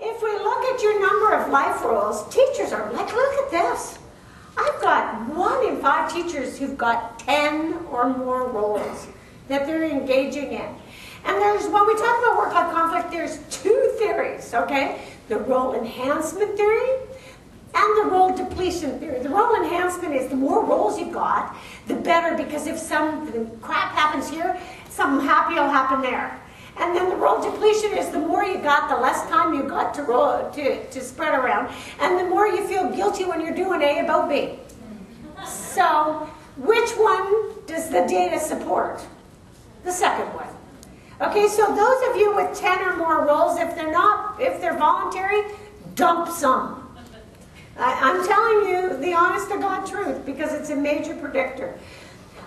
if we look at your number of life roles, teachers are like, look at this. I've got 1 in 5 teachers who've got 10 or more roles that they're engaging in. And there's, when we talk about work-life conflict, there's 2 theories, okay? The role enhancement theory and the role depletion theory. The role enhancement is the more roles you've got, the better, because if something crap happens here, something happy will happen there. And then the role depletion is the more you got, the less time you got to roll to spread around, and the more you feel guilty when you're doing A about B. So, which one does the data support? The second one. Okay, so those of you with 10 or more roles, if they're voluntary, dump some. I'm telling you the honest to God truth, because it's a major predictor.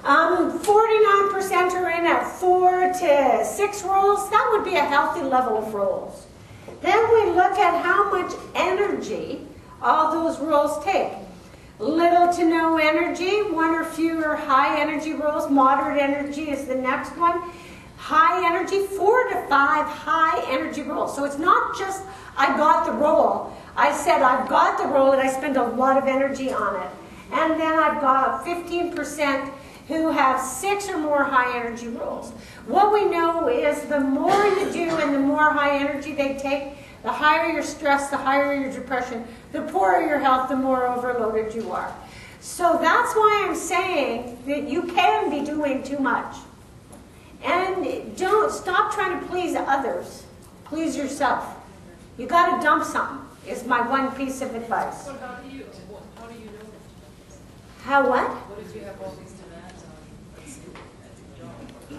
49% are in at 4 to 6 roles. That would be a healthy level of roles. Then we look at how much energy all those roles take. Little to no energy, 1 or fewer high energy roles. Moderate energy is the next one. High energy, 4 to 5 high energy roles. So it's not just I got the role. I said I've got the role and I spend a lot of energy on it. And then I've got 15% who have 6 or more high energy roles. What we know is the more you do and the more high energy they take, the higher your stress, the higher your depression, the poorer your health, the more overloaded you are. So that's why I'm saying that you can be doing too much. And don't stop trying to please others. Please yourself. You got to dump something, is my one piece of advice. But how do you know? How what? What if you have all these demands on you?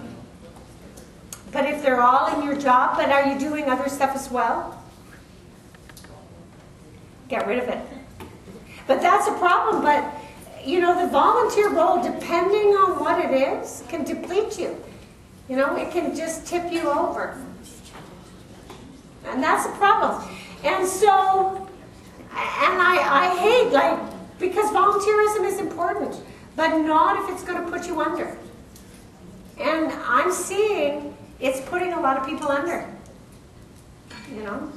But if they're all in your job, but are you doing other stuff as well? Get rid of it. But that's a problem. But, you know, the volunteer role, depending on what it is, can deplete you. You know, it can just tip you over. And that's a problem. And so, and I hate, like, because volunteerism is important, but not if it's going to put you under. And I'm seeing it's putting a lot of people under, you know.